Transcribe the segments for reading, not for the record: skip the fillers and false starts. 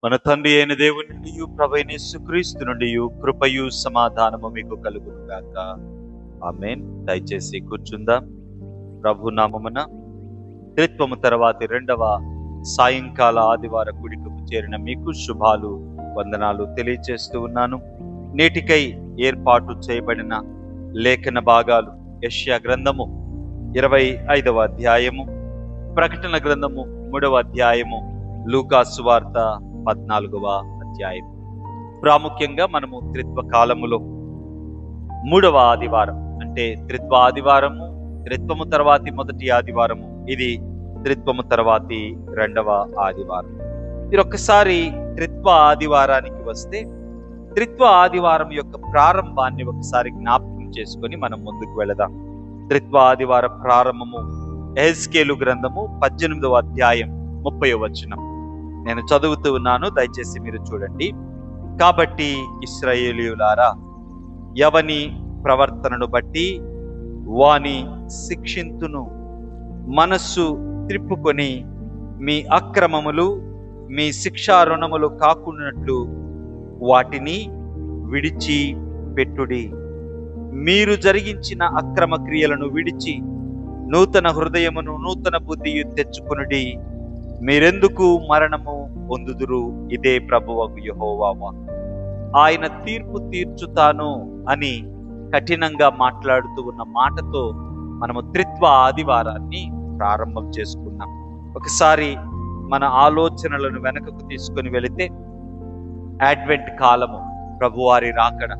మన తండ్రి అయిన దేవుని నుండి ప్రభువైన యేసుక్రీస్తు నుండి కృపయు సమాధానము మీకు కలుగును గాక. ఆమేన్. దయచేసి కూర్చుందాం. ప్రభు నామమున త్రిత్వము తర్వాతి రెండవ సాయంకాల ఆదివార కూడికకు చేరిన మీకు శుభాలు, వందనాలు తెలియజేస్తూ ఉన్నాను. నేటికై ఏర్పాటు చేయబడిన లేఖన భాగాలు యెషయా గ్రంథము 25వ అధ్యాయము, ప్రకటన గ్రంథము 3వ అధ్యాయము, లూకా సువార్త 14వ అధ్యాయం. ప్రాముఖ్యంగా మనము త్రిత్వ కాలములో 3వ ఆదివారం, అంటే త్రిత్వ ఆదివారము, త్రిత్వము తర్వాతి మొదటి ఆదివారము, ఇది త్రిత్వము తర్వాతి రెండవ ఆదివారం. మీరు ఒక్కసారి త్రిత్వ ఆదివారానికి వస్తే త్రిత్వ ఆదివారం యొక్క ప్రారంభాన్ని ఒకసారి జ్ఞాపకం చేసుకొని మనం ముందుకు వెళదాం. త్రిత్వ ఆదివార ప్రారంభము యెహెజ్కేలు గ్రంథము 18వ అధ్యాయం 30వ వచనం. నేను చదువుతూ ఉన్నాను, దయచేసి మీరు చూడండి. కాబట్టి ఇశ్రాయేలీయులారా, ఎవని ప్రవర్తనను బట్టి వాని శిక్షింతును, మనస్సు త్రిప్పుకొని మీ అక్రమములు మీ శిక్షా రుణములు కాకున్నట్లు వాటిని విడిచి పెట్టుడి. మీరు జరిగించిన అక్రమ క్రియలను విడిచి నూతన హృదయమును నూతన బుద్ధియు తెచ్చుకొనుడి. మీరెందుకు మరణము పొందుదురు? ఇదే ప్రభువగు యెహోవా వాక్కు. ఆయన తీర్పు తీర్చుతాను అని కఠినంగా మాట్లాడుతూ ఉన్న మాటతో మనము త్రిత్వ ఆదివారాన్ని ప్రారంభం చేసుకున్నాం. ఒకసారి మన ఆలోచనలను వెనకకు తీసుకొని వెళితే అడ్వెంట్ కాలము, ప్రభువారి రాకడ,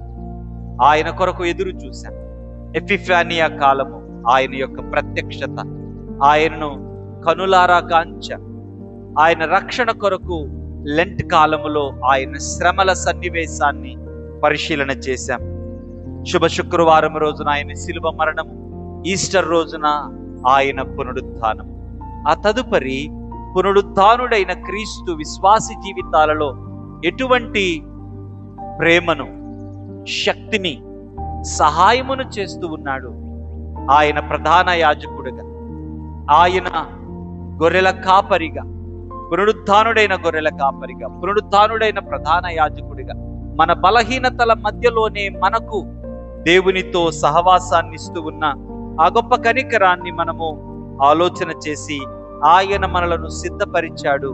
ఆయన కొరకు ఎదురు చూశాం. ఎపిఫానియా కాలము, ఆయన యొక్క ప్రత్యక్షత, ఆయనను కనులారా కాంచాం. ఆయన రక్షణ కొరకు లెంట్ కాలములో ఆయన శ్రమల సన్నివేశాన్ని పరిశీలన చేశాం. శుభ శుక్రవారం రోజున ఆయన శిలువ మరణము, ఈస్టర్ రోజున ఆయన పునరుత్థానం. ఆ తదుపరి పునరుత్థానుడైన క్రీస్తు విశ్వాసి జీవితాలలో ఎటువంటి ప్రేమను, శక్తిని, సహాయమును చేస్తూ ఉన్నాడు. ఆయన ప్రధాన యాజకుడిగా, ఆయన గొర్రెల కాపరిగా, పునరుత్థానుడైన గొర్రెల కాపరిగా, పునరుత్థానుడైన ప్రధాన యాజకుడిగా, మన బలహీనతల మధ్యలోనే మనకు దేవునితో సహవాసాన్ని ఇస్తూ ఉన్న ఆ గొప్ప కనికరాన్ని మనము ఆలోచన చేసి ఆయన మనలను సిద్ధపరిచాడు.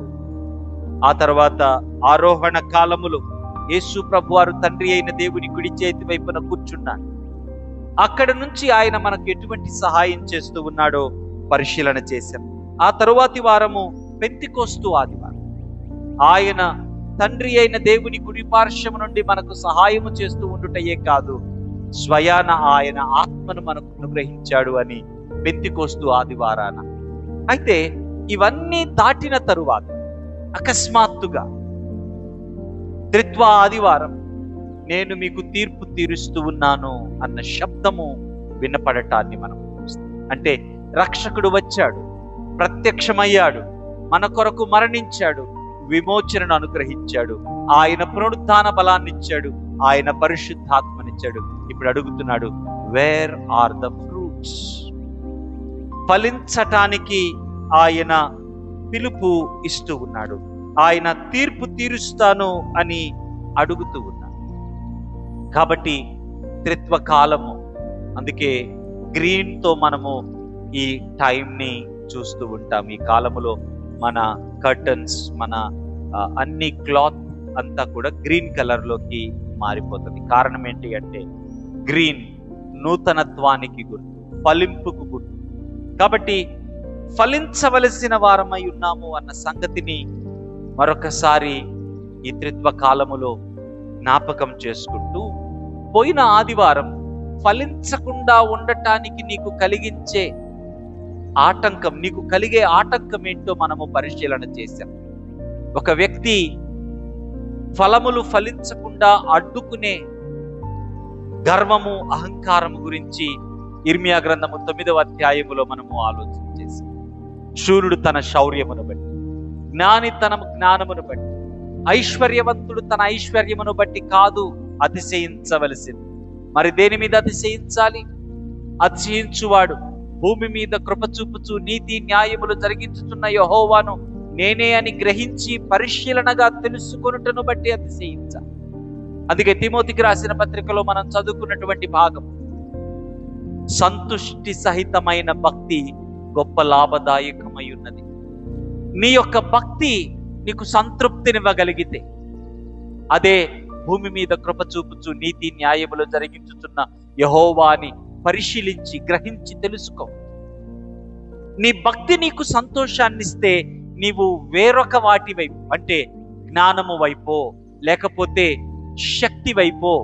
ఆ తర్వాత ఆరోహణ కాలములో యేసు ప్రభువారు తండ్రి అయిన దేవుని కుడి చేతి వైపున కూర్చున్నాడు. అక్కడ నుంచి ఆయన మనకు ఎటువంటి సహాయం చేస్తూ ఉన్నాడో పరిశీలన చేశాం. ఆ తరువాతి వారము పెంతెకోస్తు ఆదివారం. ఆయన తండ్రి అయిన దేవుని కుడి పార్శ్వము నుండి మనకు సహాయము చేస్తూ ఉండుటయే కాదు, స్వయాన ఆయన ఆత్మను మనకు అనుగ్రహించాడు అని పెంతెకోస్తు ఆదివారాన. అయితే ఇవన్నీ దాటిన తరువాత అకస్మాత్తుగా త్రిత్వ ఆదివారం, నేను మీకు తీర్పు తీరుస్తూ ఉన్నాను అన్న శబ్దము వినపడటాన్ని మనం చూస్తాం. అంటే రక్షకుడు వచ్చాడు, ప్రత్యక్షమయ్యాడు, మన కొరకు మరణించాడు, విమోచనను అనుగ్రహించాడు, ఆయన పునరుత్థాన బలాన్ని ఇచ్చాడు, ఆయన పరిశుద్ధాత్మనిచ్చాడు. ఇప్పుడు అడుగుతున్నాడు, వేర్ ఆర్ ద ఫ్రూట్స్? ఫలించటానికి ఆయన పిలుపు ఇస్తూ ఉన్నాడు. ఆయన తీర్పు తీరుస్తాను అని అడుగుతూ ఉన్నాడు. కాబట్టి త్రిత్వ కాలము, అందుకే గ్రీన్తో మనము ఈ టైంని చూస్తూ ఉంటాం. ఈ కాలములో మన కర్టన్స్, మన అన్ని క్లాత్ అంతా కూడా గ్రీన్ కలర్లోకి మారిపోతుంది. కారణం ఏంటి అంటే గ్రీన్ నూతనత్వానికి గుర్తు, ఫలింపుకు గుర్తు. కాబట్టి ఫలించవలసిన వారమై ఉన్నాము అన్న సంగతిని మరొకసారి ఈ త్రిత్వ కాలములో జ్ఞాపకం చేసుకుంటూ, పోయిన ఆదివారం ఫలించకుండా ఉండటానికి నీకు కలిగించే ఆటంకం, నీకు కలిగే ఆటంకం ఏంటో మనము పరిశీలన చేశాం. ఒక వ్యక్తి ఫలములు ఫలించకుండా అడ్డుకునే గర్వము, అహంకారము గురించి ఇర్మియా గ్రంథము 9వ అధ్యాయములో మనము ఆలోచన చేశాం. శూరుడు తన శౌర్యమును బట్టి, జ్ఞాని తన జ్ఞానమును బట్టి, ఐశ్వర్యవంతుడు తన ఐశ్వర్యమును బట్టి కాదు అతిశయించవలసింది. మరి దేని మీద అతిశయించాలి? అతిశయించువాడు భూమి మీద కృప చూపుచు నీతి న్యాయములు జరిగించుచున్న యెహోవాను నేనే అని గ్రహించి పరిశీలనగా తెలుసుకొనుటను బట్టి అతిశయించ. అందుకే తిమోతికి రాసిన పత్రికలో మనం చదువుకున్నటువంటి భాగం, సంతుష్టి సహితమైన భక్తి గొప్ప లాభదాయకమై ఉన్నది. నీ యొక్క భక్తి నీకు సంతృప్తినివ్వగలిగితే అదే భూమి మీద కృప చూపుచు నీతి న్యాయములు జరిగించుచున్న యెహోవాని పరిశీలించి గ్రహించి తెలుసుకో. నీ భక్తి నీకు సంతోషాన్నిస్తే నీవు వేరొక వాటి వైపు, అంటే జ్ఞానము వైపో, లేకపోతే శక్తి వైపో,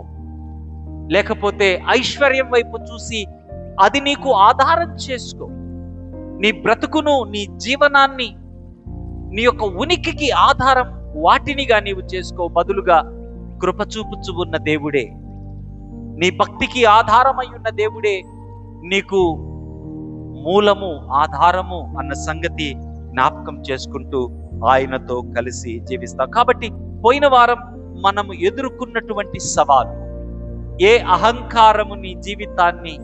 లేకపోతే ఐశ్వర్యం వైపు చూసి అది నీకు ఆధారం చేసుకో. నీ బ్రతుకును, నీ జీవనాన్ని, నీ యొక్క ఉనికికి ఆధారం వాటినిగా నీవు చేసుకో. బదులుగా కృప చూపుచు ఉన్న దేవుడే, నీ భక్తికి ఆధారమై ఉన్న దేవుడే నీకు మూలము, ఆధారము అన్న సంగతి జ్ఞాపకం చేసుకుంటూ ఆయనతో కలిసి జీవిస్తాం. కాబట్టి పోయిన వారం మనము ఎదుర్కొన్నటువంటి సవాలు, ఏ అహంకారము నీ జీవితాన్ని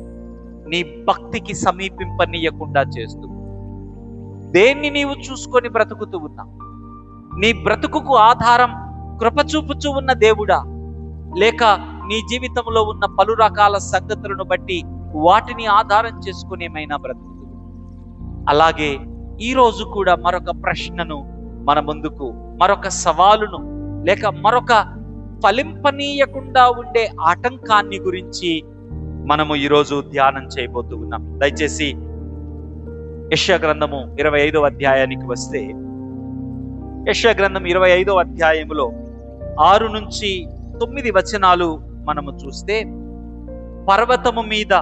నీ భక్తికి సమీపింపనీయకుండా చేస్తూ, దేన్ని నీవు చూసుకొని బ్రతుకుతూ ఉన్నా? నీ బ్రతుకుకు ఆధారం కృప చూపుచూ ఉన్న దేవుడా, లేక నీ జీవితంలో ఉన్న పలు రకాల సంగతులను బట్టి వాటిని ఆధారం చేసుకుని ఏమైనా బ్రతుకుతూ? అలాగే ఈరోజు కూడా మరొక ప్రశ్నను మన ముందుకు, మరొక సవాలును, లేక మరొక ఫలింపనీయకుండా ఉండే ఆటంకాన్ని గురించి మనము ఈరోజు ధ్యానం చేయబోతూ ఉన్నాం. దయచేసి యెషయా గ్రంథము 25వ అధ్యాయానికి వస్తే, యెషయా గ్రంథం 25వ అధ్యాయములో 6 నుంచి 9 వచనాలు మనము చూస్తే, పర్వతము మీద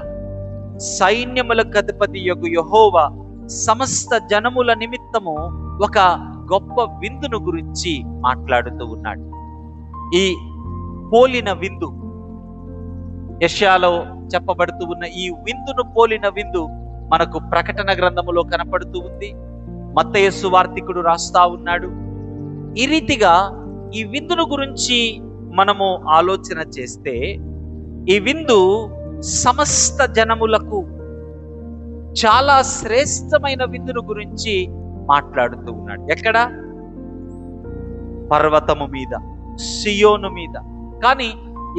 సైన్యములకు అధిపతి యొగు యెహోవా సమస్త జనముల నిమిత్తము ఒక గొప్ప విందును గురించి మాట్లాడుతూ ఉన్నాడు. ఈ పోలిన విందు, యెషయాలో చెప్పబడుతూ ఉన్న ఈ విందును పోలిన విందు మనకు ప్రకటన గ్రంథములో కనపడుతూ ఉంది. మత్తయి సువార్తికుడు రాస్తా ఉన్నాడు. ఈ రీతిగా ఈ విందును గురించి మనము ఆలోచన చేస్తే, ఈ విందు సమస్త జనములకు చాలా శ్రేష్టమైన విందును గురించి మాట్లాడుతూ ఉన్నాడు. ఎక్కడ? పర్వతము మీద, సియోను మీద. కానీ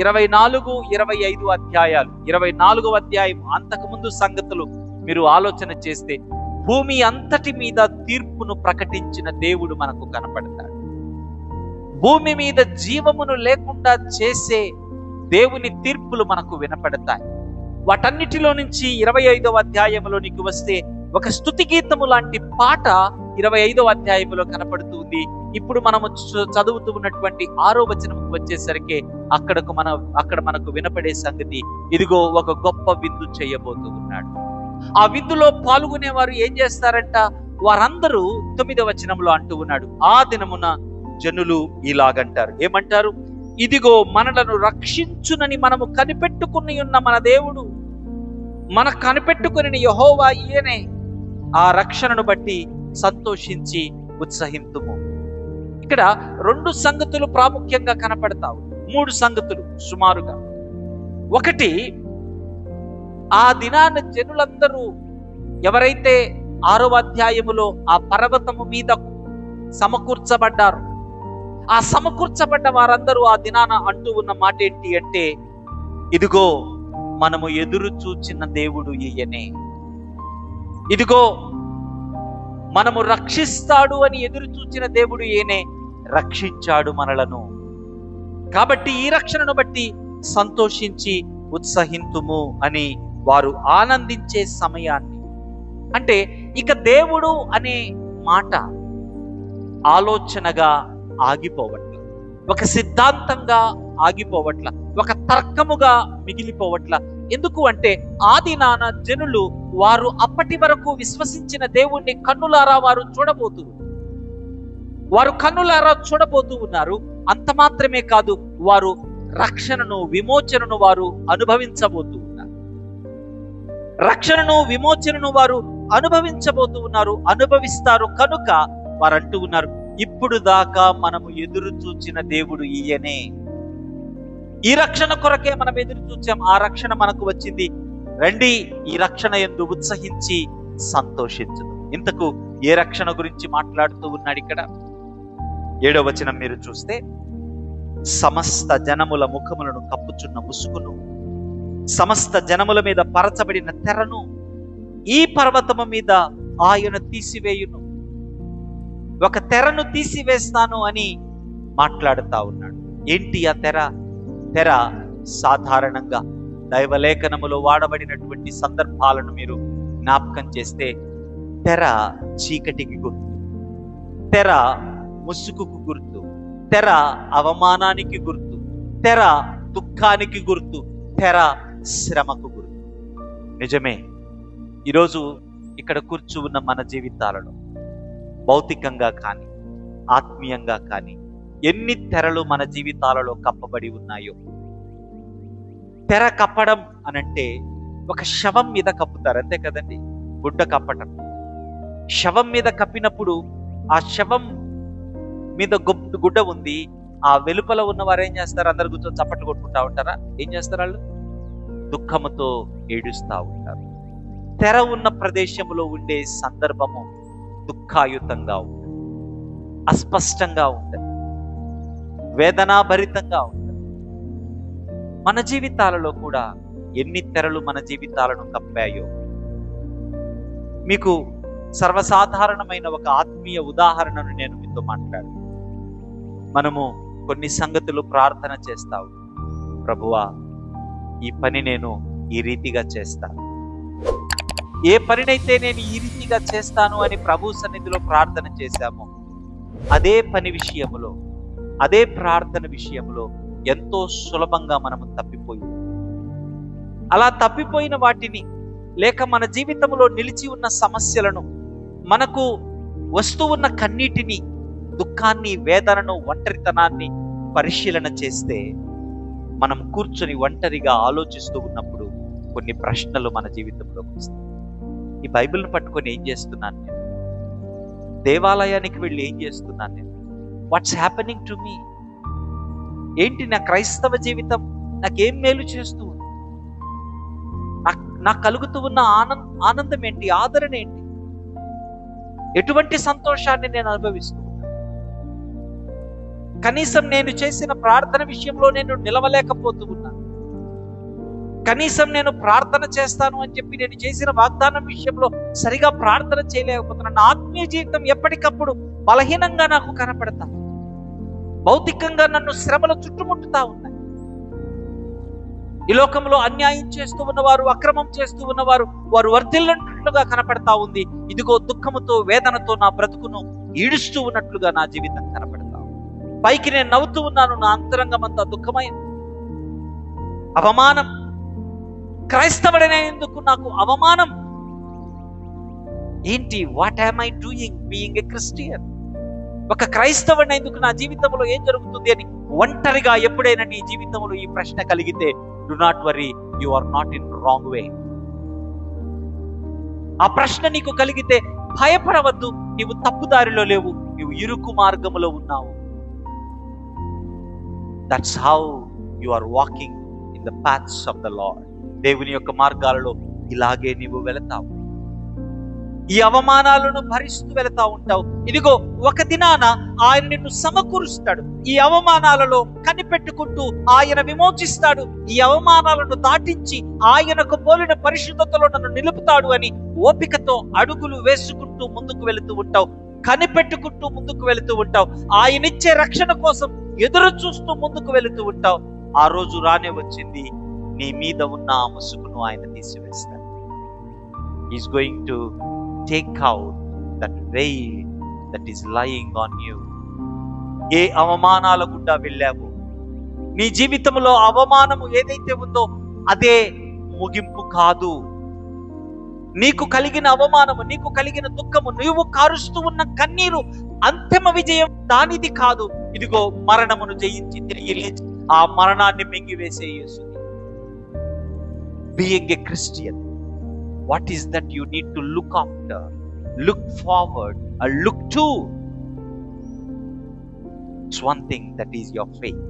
24, 25 అధ్యాయాలు, 24వ అధ్యాయం అంతకుముందు సంగతులు మీరు ఆలోచన చేస్తే, భూమి అంతటి మీద తీర్పును ప్రకటించిన దేవుడు మనకు కనపడతాడు. భూమి మీద జీవమును లేకుండా చేసే దేవుని తీర్పులు మనకు వినపడతాయి. వాటన్నిటిలో నుంచి 25వ అధ్యాయంలోనికి వస్తే ఒక స్తుతి గీతము లాంటి పాట 25వ అధ్యాయంలో కనపడుతుంది. ఇప్పుడు మనము చదువుతూ ఉన్నటువంటి 6వ వచనంకి వచ్చేసరికి అక్కడ మనకు వినపడే సంగతి, ఇదిగో ఒక గొప్ప విందు చేయబోతూ ఉన్నాడు. ఆ విందులో పాల్గొనేవారు ఏం చేస్తారంట? వారందరూ 9వ వచనంలో అంటూ ఉన్నాడు, ఆ దినమున జనులు ఇలాగంటారు. ఏమంటారు? ఇదిగో మనలను రక్షించునని మనము కనిపెట్టుకుని ఉన్న మన దేవుడు, మన కనిపెట్టుకుని యెహోవా ఈయనే. ఆ రక్షణను బట్టి సంతోషించి ఉత్సహింతుము. ఇక్కడ 2 సంగతులు ప్రాముఖ్యంగా కనపడతావు, 3 సంగతులు సుమారుగా. ఒకటి, ఆ దినాన జనులందరూ ఎవరైతే 6వ అధ్యాయములో ఆ పర్వతము మీద సమకూర్చబడ్డారు, ఆ సమకూర్చబడ్డ వారందరూ ఆ దినాన అంటూ ఉన్న మాట ఏంటి అంటే, ఇదిగో మనము ఎదురు చూచిన దేవుడు ఈయనే, ఇదిగో మనము రక్షిస్తాడు అని ఎదురు చూచిన దేవుడు ఈయనే, రక్షించాడు మనలను. కాబట్టి ఈ రక్షణను బట్టి సంతోషించి ఉత్సహింతుము అని వారు ఆనందించే సమయాన్ని, అంటే ఇక దేవుడు అనే మాట ఆలోచనగా ఆగిపోవట్ల, ఒక సిద్ధాంతంగా ఆగిపోవట్ల, ఒక తర్కముగా మిగిలిపోవట్ల. ఎందుకు అంటే ఆ దినాన జనులు వారు అప్పటి వరకు విశ్వసించిన దేవుణ్ణి కన్నులారా వారు చూడబోతూ ఉన్నారు. అంత మాత్రమే కాదు, వారు రక్షణను, విమోచనను వారు అనుభవించబోతూ ఉన్నారు. రక్షణను, విమోచనను వారు అనుభవించబోతూ ఉన్నారు, అనుభవిస్తారు. కనుక వారు అంటూ ఉన్నారు, ఇప్పుడు దాకా మనము ఎదురు చూచిన దేవుడు ఈయనే. ఈ రక్షణ కొరకే మనం ఎదురు చూచాం, ఆ రక్షణ మనకు వచ్చింది. రండి, ఈ రక్షణ యందు ఉత్సహించి సంతోషించును. ఇంతకు ఏ రక్షణ గురించి మాట్లాడుతూ ఉన్నాడు ఇక్కడ? 7వ వచనం మీరు చూస్తే, సమస్త జనముల ముఖములను కప్పుచున్న ముసుగును, సమస్త జనముల మీద పరచబడిన తెరను ఈ పర్వతము మీద ఆయన తీసివేయును. ఒక తెరను తీసివేస్తాను అని మాట్లాడుతా ఉన్నాడు. ఏంటి ఆ తెర? తెర సాధారణంగా దైవలేఖనములో వాడబడినటువంటి సందర్భాలను మీరు జ్ఞాపకం చేస్తే, తెర చీకటికి గుర్తు, తెర ముసుగుకు గుర్తు, తెర అవమానానికి గుర్తు, తెర దుఃఖానికి గుర్తు, తెర శ్రమకు గుర్తు. నిజమే, ఈరోజు ఇక్కడ కూర్చున్న మన జీవితాలలో భౌతికంగా కానీ ఆత్మీయంగా కానీ ఎన్ని తెరలు మన జీవితాలలో కప్పబడి ఉన్నాయో. తెర కప్పడం అనంటే ఒక శవం మీద కప్పుతారు, అంతే కదండి. గుడ్డ కప్పటం, శవం మీద కప్పినప్పుడు ఆ శవం మీద గుడ్డ ఉంది, ఆ వెలుపల ఉన్నవారు ఏం చేస్తారు? అందరు కూర్చొని చప్పట్లు కొట్టుకుంటా ఉంటారా? ఏం చేస్తారు? వాళ్ళు దుఃఖముతో ఏడుస్తూ ఉంటారు. తెర ఉన్న ప్రదేశంలో ఉండే సందర్భము దుఃఖాయుతంగా ఉంటుంది, అస్పష్టంగా ఉంటుంది, వేదనాభరితంగా ఉంటుంది. మన జీవితాలలో కూడా ఎన్ని తెరలు మన జీవితాలను కప్పాయో. మీకు సర్వసాధారణమైన ఒక ఆత్మీయ ఉదాహరణను నేను మీతో మాట్లాడు. మనము కొన్ని సంగతులు ప్రార్థన చేస్తావు, ప్రభువా ఈ పని నేను ఈ రీతిగా చేస్తాను. ఏ పనినైతే నేను ఈ రీతిగా చేస్తాను అని ప్రభు సన్నిధిలో ప్రార్థన చేశామో, అదే పని విషయములో, అదే ప్రార్థన విషయంలో ఎంతో సులభంగా మనము తప్పిపోయి, అలా తప్పిపోయిన వాటిని, లేక మన జీవితంలో నిలిచి ఉన్న సమస్యలను, మనకు వస్తూ ఉన్న కన్నీటిని, దుఃఖాన్ని, వేదనను, ఒంటరితనాన్ని పరిశీలన చేస్తే, మనం కూర్చొని ఒంటరిగా ఆలోచిస్తూ ఉన్నప్పుడు కొన్ని ప్రశ్నలు మన జీవితంలోకి వస్తాయి. ఈ బైబిల్ని పట్టుకొని ఏం చేస్తున్నాను నేను? దేవాలయానికి వెళ్ళి ఏం చేస్తున్నాను నేను? What's happening to me? ఏంటి నా క్రైస్తవ జీవితం నాకేం మేలు చేస్తూ ఉంది? నాకు కలుగుతూ ఉన్న ఆనందం ఏంటి? ఆదరణ ఏంటి? ఎటువంటి సంతోషాన్ని నేను అనుభవిస్తూ ఉన్నాను? కనీసం నేను చేసిన ప్రార్థన విషయంలో నేను నిలవలేకపోతూ ఉన్నాను. కనీసం నేను ప్రార్థన చేస్తాను అని చెప్పి నేను చేసిన వాగ్దానం విషయంలో సరిగా ప్రార్థన చేయలేకపోతున్నాను. నా ఆత్మీయ జీవితం ఎప్పటికప్పుడు బలహీనంగా నాకు కనపడతా, భౌతికంగా నన్ను శ్రమలు చుట్టుముట్టుతా ఉన్నాయి. ఈ లోకంలో అన్యాయం చేస్తూ ఉన్నవారు, అక్రమం చేస్తూ ఉన్నవారు, వారు వర్ధిల్లున్నట్లుగా కనపడతా ఉంది. ఇదిగో దుఃఖముతో, వేదనతో నా బ్రతుకును ఈడుస్తూ ఉన్నట్లుగా నా జీవితం కనపడతా ఉంది. పైకి నేను నవ్వుతూ ఉన్నాను, నా అంతరంగం అంతా దుఃఖమయం, అవమానం. క్రైస్తవుడనేందుకు నాకు అవమానం ఏంటి? What am I doing being a Christian? ఒక క్రైస్తవుడనేందుకు నా జీవితంలో ఏం జరుగుతుంది అని ఒంటరిగా ఎప్పుడైనా నీ జీవితంలో ఈ ప్రశ్న కలిగితే, do not worry, you are not in wrong way. ఆ ప్రశ్న నీకు కలిగితే భయపడవద్దు, నీవు తప్పుదారిలో లేవు, నీవు ఇరుకు మార్గములో ఉన్నావు. That's how you are walking in the paths of the lord. దేవుని యొక్క మార్గాలలో ఇలాగే నీవు వెళతావు. ఈ అవమానాలను భరిస్తూ వెళతా ఉంటావు. ఇదిగో ఒక దినాన ఆయన నిన్ను సమకూరుస్తాడు. ఈ అవమానాలలో కనిపెట్టుకుంటూ ఆయన విమోచిస్తాడు. ఈ అవమానాలను దాటించి ఆయనకు పోలిన పరిశుద్ధతలో నన్ను నిలుపుతాడు అని ఓపికతో అడుగులు వేసుకుంటూ ముందుకు వెళుతూ ఉంటావు. కనిపెట్టుకుంటూ ముందుకు వెళుతూ ఉంటావు. ఆయన ఇచ్చే రక్షణ కోసం ఎదురు చూస్తూ ముందుకు వెళుతూ ఉంటావు. ఆ రోజు రానే వచ్చింది, నీ మీద ఉన్న ఆ ముసుగును ఆయన తీసివేస్తాడు. Is going to take out that veil that is lying on you. ఏ అవమానాల గుండా వెళ్ళావో, నీ జీవితంలో అవమానము ఏదైతే ఉందో అదే ముగింపు కాదు. నీకు కలిగిన అవమానము, నీకు కలిగిన దుఃఖము, నీవు కారుస్తూ ఉన్న కన్నీరు అంతిమ విజయం దానిది కాదు. ఇదిగో మరణమును జయించి తిరిగి లేచి ఆ మరణాన్ని మింగివేసే యేసు. Being a Christian, what is that you need to look after, look forward, or look to? It's one thing, that is your faith.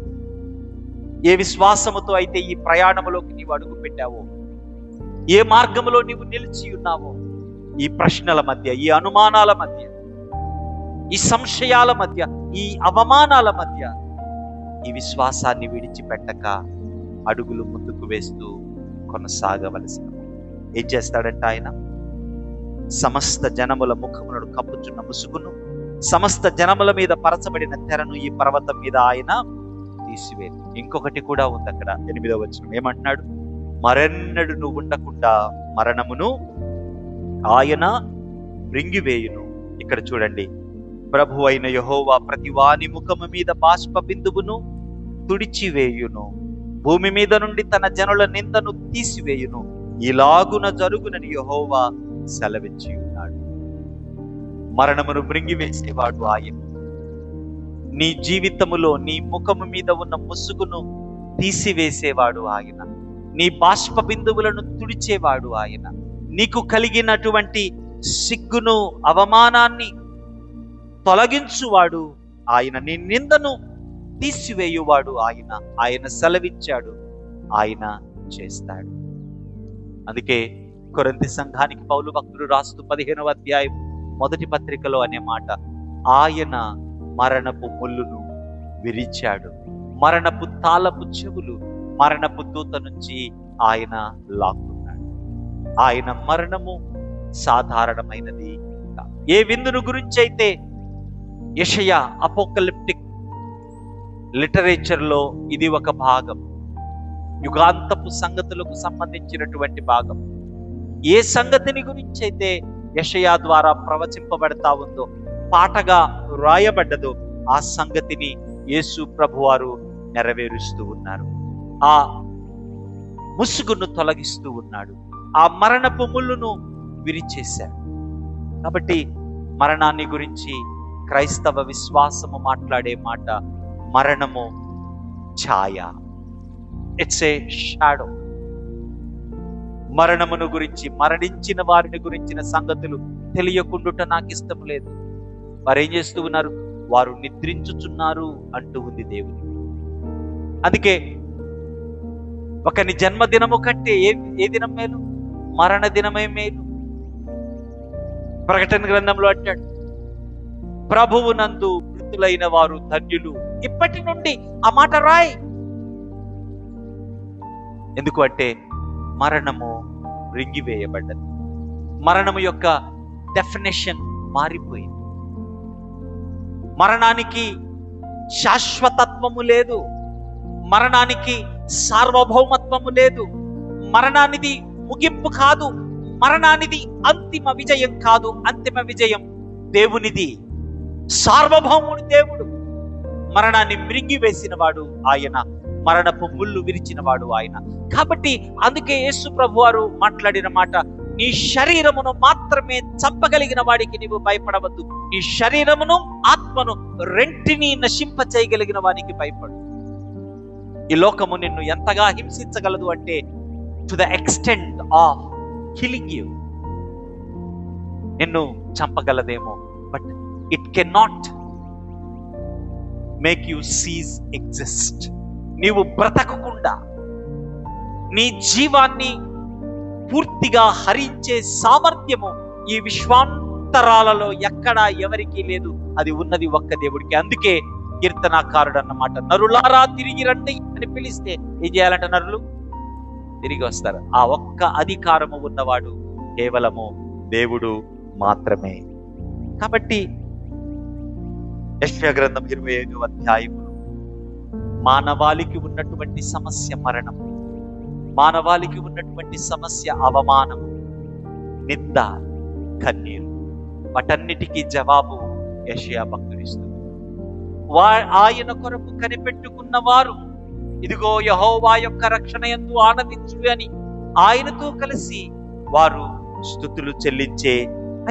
ఏ విశ్వాసముతో అయితే ఈ ప్రయాణములోకి నీవు అడుగు పెట్టావో, ఏ మార్గములో నీవు నిలిచి ఉన్నావో, ఈ ప్రశ్నల మధ్య, ఈ అనుమానాల మధ్య, ఈ సంశయాల మధ్య, ఈ అవమానాల మధ్య ఈ విశ్వాసాన్ని విడిచిపెట్టక అడుగులు ముందుకు వేస్తూ కొనసాగవలసిన. ఏం చేస్తాడంటే ఆయన సమస్త జనముల ముఖములను కప్పుచున్న ముసుగును, సమస్త జనముల మీద పరచబడిన తెరను ఈ పర్వతం మీద ఆయన తీసివేది. ఇంకొకటి కూడా ఉంది అక్కడ 8వ వచనం ఏమంటున్నాడు? మరెన్నడు నువ్వు ఉండకుండా మరణమును ఆయన మృంగివేయును. ఇక్కడ చూడండి, ప్రభు అయిన యెహోవా ప్రతి వాని ముఖము మీద బాష్ప బిందువును తుడిచివేయును, భూమి మీద నుండి తన జనుల నిందను తీసివేయును. ఇలాగున జరుగునని యెహోవా సెలవిచ్చి ఉన్నాడు. మరణమును మృంగివేసేవాడు ఆయన. నీ జీవితములో నీ ముఖము మీద ఉన్న ముసుగును తీసివేసేవాడు ఆయన. నీ బాష్ప బిందువులను తుడిచేవాడు ఆయన. నీకు కలిగినటువంటి సిగ్గును, అవమానాన్ని తొలగించువాడు ఆయన. నీ నిందను తీసివేయువాడు ఆయన. ఆయన సెలవిచ్చాడు, ఆయన చేస్తాడు. అందుకే కొరింథీ సంఘానికి పౌలు భక్తుడు రాస్తూ 15వ అధ్యాయం 1వ పత్రికలో అనే మాట, ఆయన మరణపు ముళ్ళును విరిచాడు, మరణపు తాళపు చెవులు మరణపు దూత నుంచి ఆయన లాక్కున్నాడు. ఆయన మరణము సాధారణమైనది కాదు. ఏ విందును గురించి అయితే యెషయా అపోకలిప్టిక్ లిటరేచర్లో ఇది ఒక భాగం, యుగాంతపు సంగతులకు సంబంధించినటువంటి భాగం. ఏ సంగతిని గురించి అయితే యెషయా ద్వారా ప్రవచింపబడతా ఉందో, పాటగా రాయబడ్డదో, ఆ సంగతిని యేసు ప్రభువారు నెరవేరుస్తూ ఉన్నారు. ఆ ముసుగును తొలగిస్తూ ఉన్నాడు. ఆ మరణపు ముళ్ళును విరిచేశాడు. కాబట్టి మరణాన్ని గురించి క్రైస్తవ విశ్వాసము మాట్లాడే మాట మరణము ఛాయ, ఇట్స్ ఏ షాడో. మరణమును గురించి, మరణించిన వారిని గురించిన సంగతులు తెలియకుండుట నాకు ఇష్టం లేదు. వారు ఏం చేస్తూ ఉన్నారు? వారు నిద్రించుచున్నారు అంటూ ఉంది దేవుని. అందుకే ఒకని జన్మదినము కంటే ఏ దినం మేలు? మరణ దినమే మేలు. ప్రకటన గ్రంథంలో అంటాడు, ప్రభువు నందు మృతులైన వారు ధన్యులు. ఇప్పటి నుండి ఆ మాట రాయి. ఎందుకు అంటే మరణము రింగివేయబడ్డది. మరణము యొక్క డెఫినేషన్ మారిపోయింది. మరణానికి శాశ్వతత్వము లేదు, మరణానికి సార్వభౌమత్వము లేదు, మరణానిది ముగింపు కాదు, మరణానిది అంతిమ విజయం కాదు. అంతిమ విజయం దేవునిది. సార్వభౌముడు దేవుడు. మరణాన్ని మృంగివేసిన వాడు ఆయన, మరణపు ముళ్ళు విరిచిన వాడు ఆయన. కాబట్టి అందుకే యేసు ప్రభువారు మాట్లాడిన మాట, నీ శరీరమును మాత్రమే చంపగలిగిన వాడికి నీవు భయపడవద్దు, నీ శరీరమును ఆత్మను రెంటిని నశింప చేయగలిగిన వానికి భయపడు. ఈ లోకము నిన్ను ఎంతగా హింసించగలదు అంటే to the extent of killing you. నిన్ను చంపగలదేమో, but it can not make you cease exist. నీవు బ్రతకకుండా నీ జీవాన్ని పూర్తిగా హరించే సామర్థ్యము ఈ విశ్వాంతరాలలో ఎక్కడా ఎవరికీ లేదు. అది ఉన్నది ఒక్క దేవుడికి. అందుకే కీర్తనాకారుడు అన్నమాట, నరులారా తిరిగి రండి అని పిలిస్తే ఏం చేయాలంట? నరులు తిరిగి వస్తారు. ఆ ఒక్క అధికారము ఉన్నవాడు కేవలము దేవుడు మాత్రమే. కాబట్టి యెషయా గ్రంథం 25వ అధ్యాయములో మానవాళికి ఉన్నటువంటి సమస్య మరణం, మానవాళికి ఉన్నటువంటి సమస్య అవమానం, నింద, కన్నీరు, వాటన్నిటికీ జవాబు యెషయా భక్తుడిస్తుంది. ఆయన కొరకు కనిపెట్టుకున్న వారు ఇదిగో యెహోవా యొక్క రక్షణ యందు ఆనందించు అని ఆయనతో కలిసి వారు స్తుతులు చెల్లించే.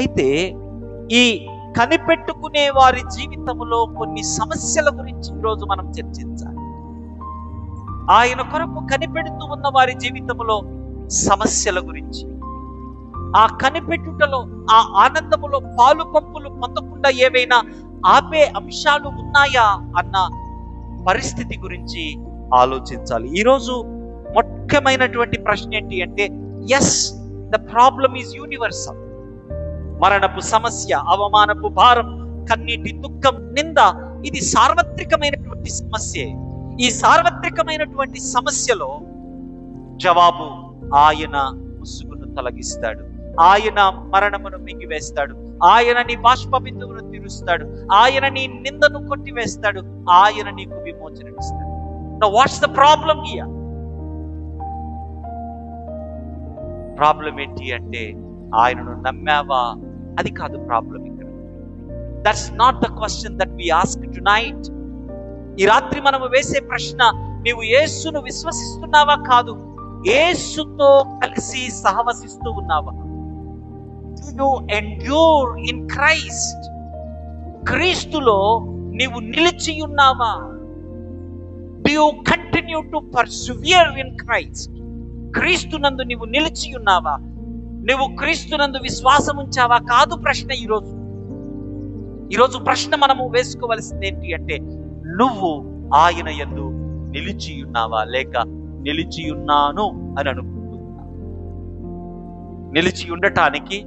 అయితే ఈ కనిపెట్టుకునే వారి జీవితంలో కొన్ని సమస్యల గురించి ఈరోజు మనం చర్చించాలి. ఆయన కొరకు కనిపెడుతూ ఉన్న వారి జీవితంలో సమస్యల గురించి, ఆ కనిపెట్టుటలో, ఆ ఆనందములో పాలు పంపులు పొందకుండా ఏవైనా ఆపే అంశాలు ఉన్నాయా అన్న పరిస్థితి గురించి ఆలోచించాలి. ఈరోజు ముఖ్యమైనటువంటి ప్రశ్న ఏంటి అంటే, yes the problem is universal. మరణపు సమస్య, అవమానపు భారం, కన్నీటి దుఃఖం, నింద, ఇది సార్వత్రికమైనటువంటి సమస్య. ఈ సార్వత్రికమైనటువంటి సమస్యలో జవాబు ఆయన ముసుగును తొలగిస్తాడు, ఆయన మరణమును మింగివేస్తాడు, ఆయన నీ బాష్ప బిందువును తీరుస్తాడు, ఆయన నీ నిందను కొట్టివేస్తాడు, ఆయన నీకు విమోచనమిస్తాడు. Now what's the problem here? Problem ఏంటి అంటే ఆయనను నమ్మావా? అది కాదు ప్రాబ్లం ఇక్కడ. That's not the question that we ask tonight. ఈ రాత్రి మనము వేసే ప్రశ్న, నీవు యేసును విశ్వసిస్తున్నావా కాదు, యేసుతో కలిసి సహవసిస్తూ ఉన్నావా? Do you endure in Christ? క్రీస్తులో నీవు నిలిచి ఉన్నావా? Do you continue to persevere in Christ? క్రీస్తునందు నీవు నిలిచి ఉన్నావా? నువ్వు క్రీస్తునందు విశ్వాసం ఉంచావా? కాదు ప్రశ్న. ఈరోజు ప్రశ్న మనము వేసుకోవలసింది ఏంటి అంటే, నువ్వు ఆయన యందు నిలిచి ఉన్నావా, లేక నిలిచి ఉన్నాను అని అనుకుంటున్నా? నిలిచి ఉండటానికి,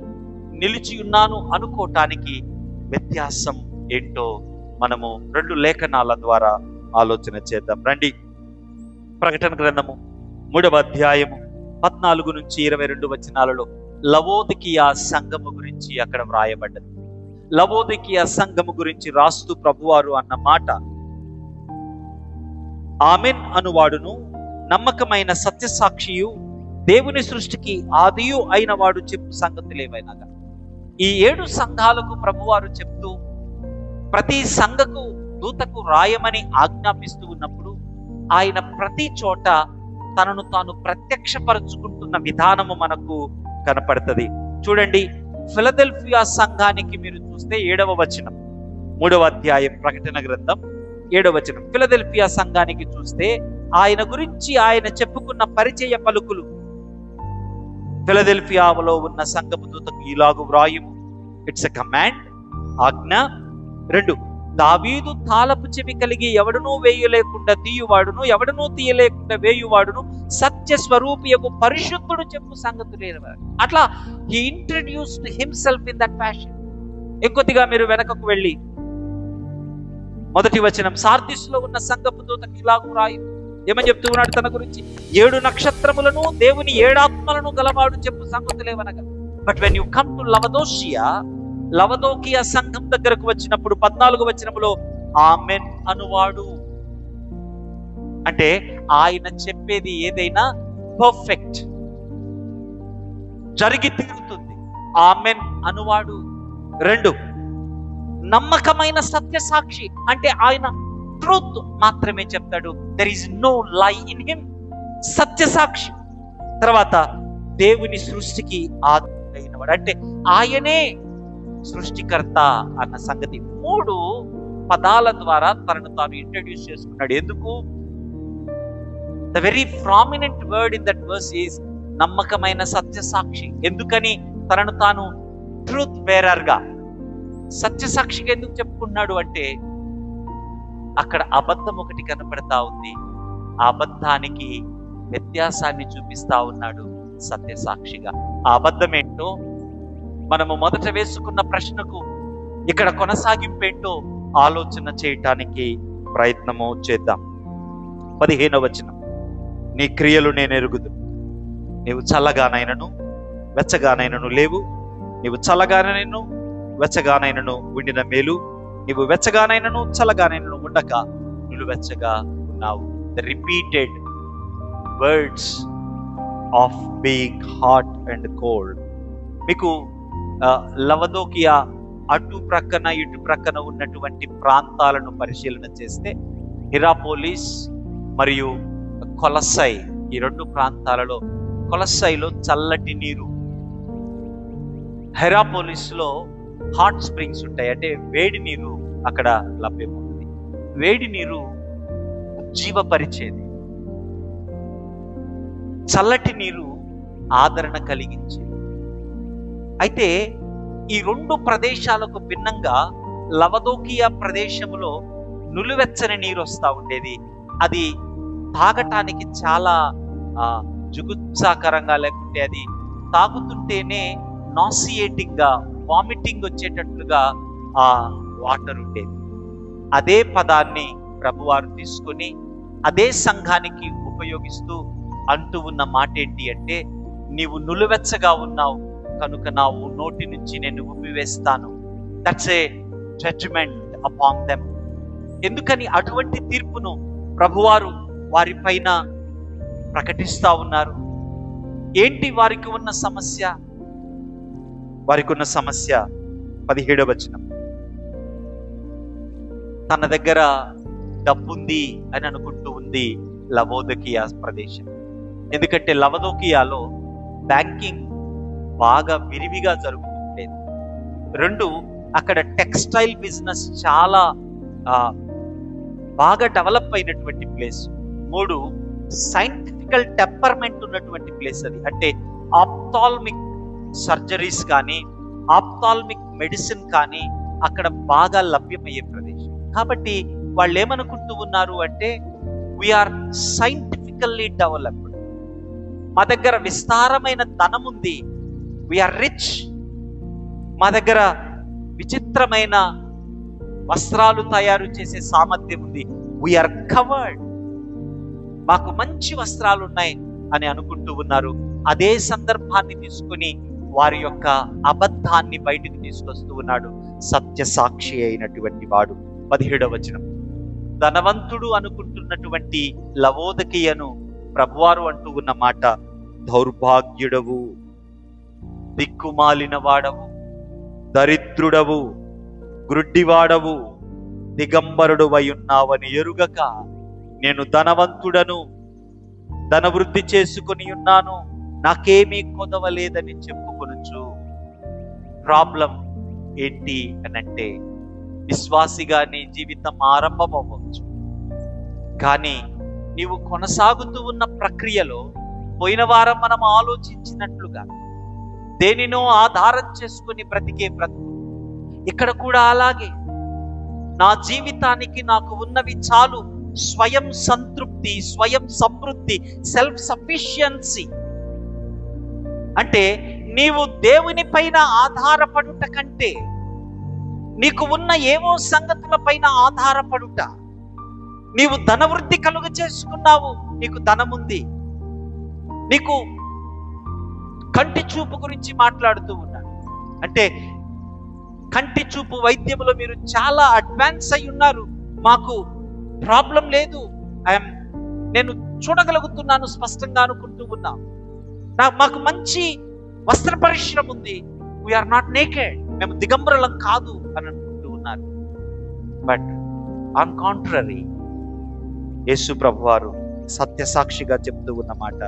నిలిచి ఉన్నాను అనుకోవటానికి వ్యత్యాసం ఏంటో మనము 2 లేఖనాల ద్వారా ఆలోచన చేద్దాం. రండి, ప్రకటన గ్రంథము 3వ అధ్యాయము 14 నుంచి 22 వచనాలలో లవోదికీయ సంఘము గురించి అక్కడ వ్రాయబడ్డది. లవోదికీయ సంఘము గురించి రాస్తూ ప్రభువారు అన్న మాట, ఆమెన్ అనువాడును నమ్మకమైన సత్యసాక్షియు దేవుని సృష్టికి ఆదియు అయిన వాడు చెప్పు సంగతులేవైనగా. ఈ 7 సంఘాలకు ప్రభువారు చెప్తూ ప్రతి సంఘకు దూతకు రాయమని ఆజ్ఞాపిస్తూ ఉన్నప్పుడు ఆయన ప్రతి చోట తనను తాను ప్రత్యక్షపరుచుకుంటున్న విధానము మనకు కనపడుతుంది. చూడండి, ఫిలదెల్ఫియా సంఘానికి మీరు చూస్తే 7వ వచనం, 3వ అధ్యాయం ప్రకటన గ్రంథం 7వ వచనం. ఫిలదెల్ఫియా సంఘానికి చూస్తే ఆయన గురించి ఆయన చెప్పుకున్న పరిచయ పలుకులు, ఫిలదెల్ఫియాలో ఉన్న సంఘపు దూతకు ఇలాగు వ్రాయుము. ఇట్స్ ఎ కమాండ్, ఆజ్ఞ. 2, దావీదు తాళపు చెవి కలిగి ఎవడనూ వేయలేకుండా తీయువాడును, ఎవడనూ తీయలేకుండా వేయువాడును, సత్య స్వరూపియకు పరిశుద్ధుడు చెప్పు సంగతులేనివాడు. అట్లా he introduced himself in that fashion. ఇంకొద్దిగా మీరు వెనకకు వెళ్ళి 1వ వచనం, సార్దిస్లో ఉన్న సంఘపు దూతకు ఇలాగు వ్రాయు. ఏమని చెప్తూ ఉన్నాడు తన గురించి? 7 నక్షత్రములను దేవుని 7 ఆత్మలను గలవాడు చెప్పు సంగతులేవనగా. But when you come to Laodicea సంఘం దగ్గరకు వచ్చినప్పుడు 14వ వచనములో ఆమెన్ అనువాడు అంటే ఆయన చెప్పేది ఏదైనా పర్ఫెక్ట్, జరిగి తీరుతుంది. ఆమెన్ అనువాడు. 2, నమ్మకమైన సత్య సాక్షి అంటే ఆయన ట్రూత్ మాత్రమే చెప్తాడు. There is no lie in him. సత్య సాక్షి. తర్వాత దేవుని సృష్టికి ఆదివాడు అంటే ఆయనే సృష్టికర్త అన్న సంగతి 3 పదాల ద్వారా తనను తాను ఇంట్రడ్యూస్ చేసుకున్నాడు. ఎందుకు? The very prominent word in that verse is నమ్మకమైన సత్య సాక్షి. ఎందుకని తనను తాను ట్రూత్ బేరర్ గా, సత్య సాక్షిగా ఎందుకు చెప్పుకున్నాడు అంటే అక్కడ అబద్ధం ఒకటి కనపడతా ఉంది. ఆ అబద్ధానికి వ్యత్యాసాన్ని చూపిస్తా ఉన్నాడు సత్య సాక్షిగా. ఆ అబద్ధం ఏంటో మనము మొదట వేసుకున్న ప్రశ్నకు ఇక్కడ కొనసాగింపేంటో ఆలోచన చేయటానికి ప్రయత్నము చేద్దాం. 15వ వచనం, నీ క్రియలు నేను ఎరుగుదు, నీవు చల్లగానైనను వెచ్చగానైనను లేవు. నీవు చల్లగానైనను వెచ్చగానైనను ఉండిన మేలు, నీవు వెచ్చగానైనను చల్లగానైనను ఉండక నిలువెచ్చగా ఉన్నావు. The repeated words of being hot and cold. మీకు లవదోకియా అటు ప్రక్కన ఇటు ప్రక్కన ఉన్నటువంటి ప్రాంతాలను పరిశీలన చేస్తే హిరాపోలిస్ మరియు కొలసై, ఈ 2 ప్రాంతాలలో, కొలసైలో చల్లటి నీరు, హెరాపోలిస్ లో హాట్ స్ప్రింగ్స్ ఉంటాయి, అంటే వేడి నీరు అక్కడ లభ్యమవుతుంది. వేడి నీరు జీవపరిచేది, చల్లటి నీరు ఆదరణ కలిగించేది. అయితే ఈ 2 ప్రదేశాలకు భిన్నంగా లవదోకియా ప్రదేశంలో నులివెచ్చని నీరు వస్తూ ఉండేది. అది తాగటానికి చాలా జుగుత్సాకరంగా, లేకుంటే అది తాగుతుంటేనే నాసియేటింగ్ గా వామిటింగ్ వచ్చేటట్లుగా ఆ వాటర్ ఉండేది. అదే పదాన్ని ప్రభువారు తీసుకొని అదే సంఘానికి ఉపయోగిస్తూ అంటూ ఉన్న మాట ఏంటి అంటే, నీవు నులువెచ్చగా ఉన్నావు కనుక నా నోటి నుంచి నేను ఉమ్మివేస్తాను. That's a judgement upon them. ఎందుకని అటువంటి తీర్పును ప్రభువారు వారి పైన ప్రకటిస్తా ఉన్నారు? ఏంటి వారికి ఉన్న సమస్య? వారికి ఉన్న సమస్య 17వ వచనం. తన దగ్గర డబ్బుంది అని అనుకుంటూ ఉంది లవోదికీయ ప్రదేశం. ఎందుకంటే లవోదికీయలో బ్యాంకింగ్ బాగా విరివిగా జరుగుతుండేది. 2, అక్కడ టెక్స్టైల్ బిజినెస్ చాలా బాగా డెవలప్ అయినటువంటి ప్లేస్. 3, సైంటిఫికల్ టెంపర్మెంట్ ఉన్నటువంటి ప్లేస్ అది. అంటే ఆప్థాల్మిక్ సర్జరీస్ కానీ ఆప్థాల్మిక్ మెడిసిన్ కానీ అక్కడ బాగా లభ్యమయ్యే ప్రదేశం. కాబట్టి వాళ్ళు ఏమనుకుంటూ ఉన్నారు అంటే, వీఆర్ సైంటిఫికల్లీ డెవలప్డ్, మా దగ్గర విస్తారమైన ధనం ఉంది, వీఆర్ రిచ్, మా దగ్గర విచిత్రమైన వస్త్రాలు తయారు చేసే సామర్థ్యం ఉంది, వీఆర్ కవర్డ్, మాకు మంచి వస్త్రాలు ఉన్నాయి అని అనుకుంటూ ఉన్నారు. అదే సందర్భాన్ని తీసుకుని వారి యొక్క అబద్ధాన్ని బయటికి తీసుకొస్తూ ఉన్నాడు సత్య సాక్షి అయినటువంటి వాడు. 17వ వచనం. ధనవంతుడు అనుకుంటున్నటువంటి లవోదికీయను ప్రభువారు అంటూ ఉన్న మాట, దౌర్భాగ్యుడవు, దిక్కుమాలిన వాడవు, దరిద్రుడవు, గ్రుడ్డివాడవు, దిగంబరుడు ఉన్నావని ఎరుగక నేను ధనవంతుడను, ధనవృద్ధి చేసుకుని ఉన్నాను, నాకేమీ కొదవలేదని చెప్పుకొనుచు. ప్రాబ్లం ఏంటి అనంటే, విశ్వాసిగా నీ జీవితం ఆరంభం అవ్వచ్చు, కానీ నీవు కొనసాగుతూ ఉన్న ప్రక్రియలో పోయిన వారం మనం ఆలోచించినట్లుగా దేనినో ఆధారం చేసుకుని బ్రతికే బ్రతుకు. ఇక్కడ కూడా అలాగే, నా జీవితానికి నాకు ఉన్నవి చాలు, స్వయం సంతృప్తి, స్వయం సమృద్ధి, సెల్ఫ్ సఫిషియన్సీ. అంటే నీవు దేవుని పైన ఆధారపడుట కంటే నీకు ఉన్న ఏవో సంగతుల పైన ఆధారపడుట. నీవు ధనవృద్ధి కలుగ చేసుకున్నావు, నీకు ధనముంది, నీకు కంటి చూపు గురించి మాట్లాడుతూ ఉన్నాడు. అంటే కంటి చూపు వైద్యములో మీరు చాలా అడ్వాన్స్ అయి ఉన్నారు, మాకు ప్రాబ్లం లేదు, నేను చూడగలుగుతున్నాను స్పష్టంగా అనుకుంటూ ఉన్నా, మాకు మంచి వస్త్ర పరిశ్రమ ఉంది, వీఆర్ నాట్ నేకెడ్, మేము దిగంబరులం కాదు అని అనుకుంటూ ఉన్నారు. బట్ ఆన్ కాంట్రరీ, యేసు ప్రభువారు సత్యసాక్షిగా చెప్తూ ఉన్న మాట,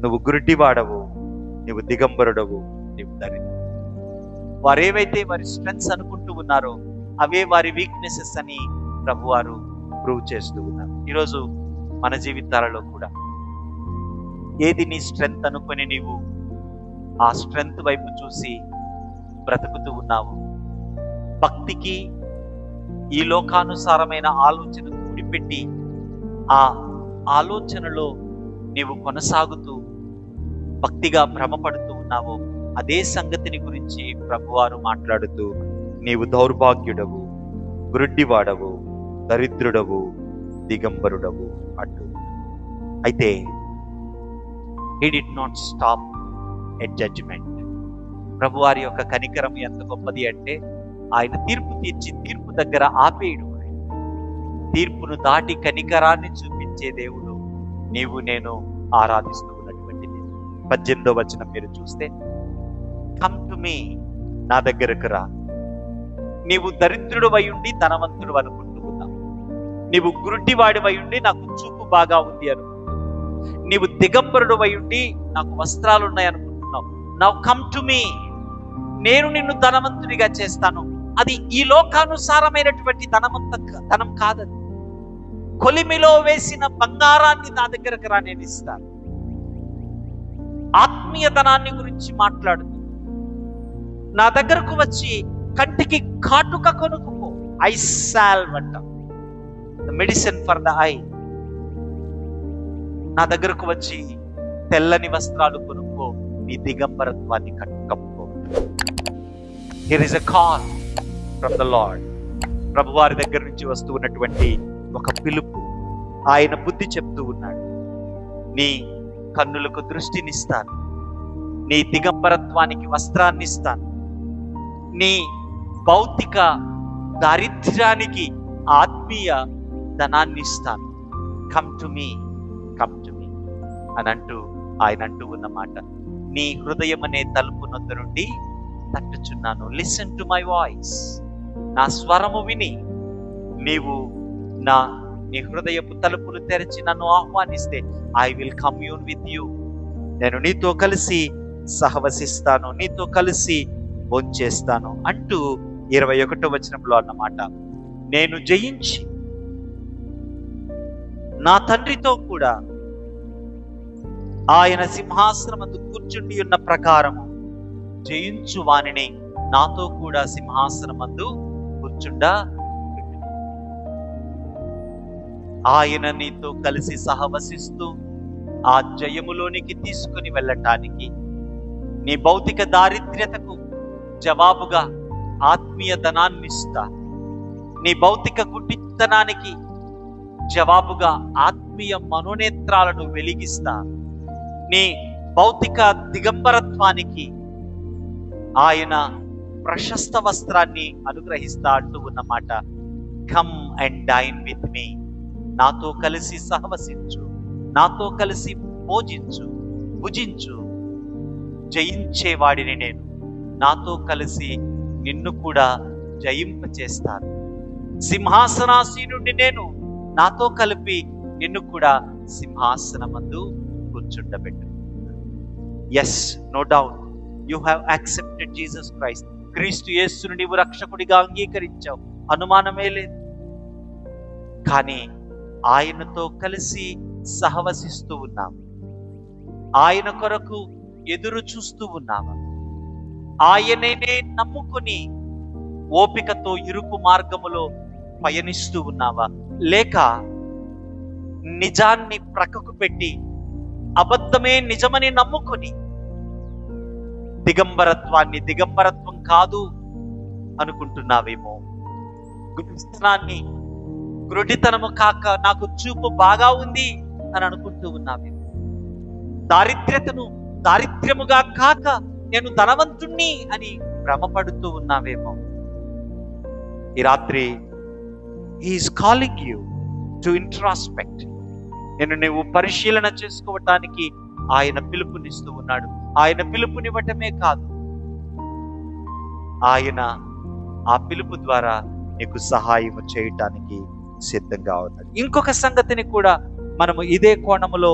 నువ్వు గురుడివాడవు, నువ్వు దిగంబరుడవు, నువ్వు దరిద్రుడు. వారేవైతే వారి స్ట్రెంగ్స్ అనుకుంటూ ఉన్నారో అవే వారి వీక్నెసెస్ అని ప్రభువారు ప్రూవ్ చేస్తూ ఉన్నారు. ఈరోజు మన జీవితాలలో కూడా ఏది నీ స్ట్రెంగ్త్ అనుకొని నీవు ఆ స్ట్రెంగ్త్ వైపు చూసి బ్రతుకుతూ ఉన్నావు? భక్తికి ఈ లోకానుసారమైన ఆలోచనకు ముడిపెట్టి ఆ ఆలోచనలో నీవు కొనసాగుతూ భక్తిగా భ్రమపడుతూ ఉన్నావో, అదే సంగతిని గురించి ప్రభువారు మాట్లాడుతూ, నీవు దౌర్భాగ్యుడవు, గురుడ్డివాడవు, దరిద్రుడవు, దిగంబరుడవు అంటూ. అయితే he did not stop at judgment. ప్రభువారి యొక్క కనికరం ఎంత గొప్పది అంటే, ఆయన తీర్పు తీర్చి తీర్పు దగ్గర ఆపేయడు. తీర్పును దాటి కనికరాన్ని చూపించే దేవుడు నీవు నేను ఆరాధిస్తూ ఉన్నటువంటి దేవుడు. 18వ వచనం మీరు చూస్తే, కమ్ టు మీ, నా దగ్గరకు రా. నీవు దరిద్రుడు అయ్యుండి ధనవంతుడు అనుకుంటూ ఉన్నావు, నీవు గురుడ్డివాడి అయ్యుండి నాకు చూపు బాగా ఉంది అనుకుంటున్నావు, నీవు దిగంబరుడు అయ్యుండి నాకు వస్త్రాలు ఉన్నాయి అనుకుంటున్నావు. నౌ కమ్ టు మీ, నేను నిన్ను ధనవంతుడిగా చేస్తాను. అది ఈ లోకానుసారమైనటువంటి ధనం కాదది. కొలిమిలో వేసిన బంగారాన్ని నా దగ్గరకు రా, నేను ఇస్తాను. ఆత్మీయ ధనాన్ని గురించి మాట్లాడుతూ, నా దగ్గరకు వచ్చి కంటికి కాటుక కొనుక్కో, ఐ సాల్వ్ అంట, the medicine for the eye. నా దగ్గరకు వచ్చి తెల్లని వస్త్రాలు కొనుక్కో, నీ దిగంబరత్వాన్ని కప్పుకో. Here is a call from the lord. ప్రభువారి దగ్గర నుంచి వస్తూ ఉన్నటువంటి ఒక పిలుపు. ఆయన బుద్ధి చెప్తూ ఉన్నాడు. నీ కన్నులకు దృష్టినిస్తాను, నీ దిగంబరత్వానికి వస్త్రాన్ని ఇస్తాను, నీ భౌతిక దారిద్ర్యానికి ఆత్మీయ ధనాన్ని ఇస్తాను. Come to me, come to me అని అంటూ ఆయన అంటూ ఉన్నమాట. నీ హృదయం అనే తలుపు నొద్ద నుండి తట్టుచున్నాను. Listen to my voice. నా స్వరము విని నీవు నీ హృదయపు తలుపులు తెరిచి నన్ను ఆహ్వానిస్తే I will commune with you. నేను నీతో కలిసి సహవసిస్తాను, నీతో కలిసి భోంచేస్తాను అంటూ 21వ వచనంలో అన్నమాట. నేను జయించి నా తండ్రితో కూడా ఆయన సింహాసనమందు కూర్చుండి ఉన్న ప్రకారము జయించు వానిని నాతో కూడా సింహాసనమందు కూర్చుండా. ఆయన నీతో కలిసి సహవసిస్తూ ఆ జయములోనికి తీసుకుని వెళ్ళటానికి, నీ భౌతిక దారిద్ర్యతకు జవాబుగా ఆత్మీయ ధనాన్ని ఇస్తా, నీ భౌతిక గుడ్డితనానికి జవాబుగా ఆత్మీయ మనోనేత్రాలను వెలిగిస్తా, నీ భౌతిక దిగంబరత్వానికి ఆయన ప్రశస్త వస్త్రాన్ని అనుగ్రహిస్తా అంటూ ఉన్నమాట. Come and dyne with me. నాతో కలిసి సహవసించు, నాతో కలిసి భుజించు. జయించేవాడిని నేను, నాతో కలిసి నిన్ను కూడా జయింపచేస్తాను. సింహాసనాసీనుడిని నేను, నాతో కలిపి నిన్ను కూడా సింహాసనమందు కూర్చుండబెట్టు. Yes, no doubt, you have accepted Jesus Christ. క్రీస్తు యేసును నీవు రక్షకుడిగా అంగీకరించావు, అనుమానమే లేదు. కానీ ఆయనతో కలిసి సహవసిస్తూ ఉన్నాము, ఆయన కొరకు ఎదురు చూస్తూ ఉన్నాము, ఆయననే నమ్ముకుని ఓపికతో ఇరుకు మార్గములో పయనిస్తూ ఉన్నావా? లేక నిజాన్ని ప్రక్కకు పెట్టి అబద్ధమే నిజమని నమ్ముకొని దిగంబరత్వాన్ని దిగంబరత్వం కాదు అనుకుంటున్నావేమో. గుడితనాన్ని గురుడితనము కాక నాకు చూపు బాగా ఉంది అని అనుకుంటూ ఉన్నావేమో. దారిద్ర్యతను దారిద్ర్యముగా కాక నేను ధనవంతుణ్ణి అని భ్రమపడుతూ ఉన్నావేమో. ఈ రాత్రి he is calling you to introspect. నువ్వు పరిశీలన చేసుకోవటానికి ఆయన పిలుపునిస్తూ ఉన్నాడు. ఆయన పిలుపునివ్వటమే కాదు, ఆయన ఆ పిలుపు ద్వారా నీకు సహాయం చేయటానికి సిద్ధంగా ఉన్నాడు. ఇంకొక సంగతిని కూడా మనము ఇదే కోణములో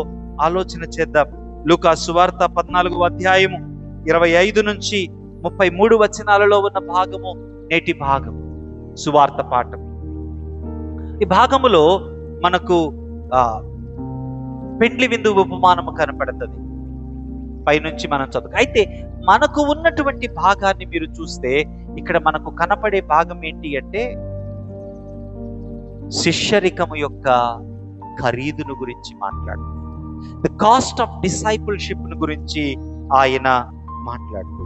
ఆలోచన చేద్దాం. లూకా సువార్త 14వ అధ్యాయము 25 నుంచి 33 వచనాలలో ఉన్న భాగము నేటి భాగము సువార్త పాఠం. ఈ భాగములో మనకు పెండ్లి విందు ఉపమానము కనపడుతుంది. పైనుంచి మనం చదువు. అయితే మనకు ఉన్నటువంటి భాగాన్ని మీరు చూస్తే ఇక్కడ మనకు కనపడే భాగం ఏంటి అంటే శిష్యరికము యొక్క ఖరీదును గురించి మాట్లాడు. ద కాస్ట్ ఆఫ్ డిసైపుల్షిప్ గురించి ఆయన మాట్లాడుతూ,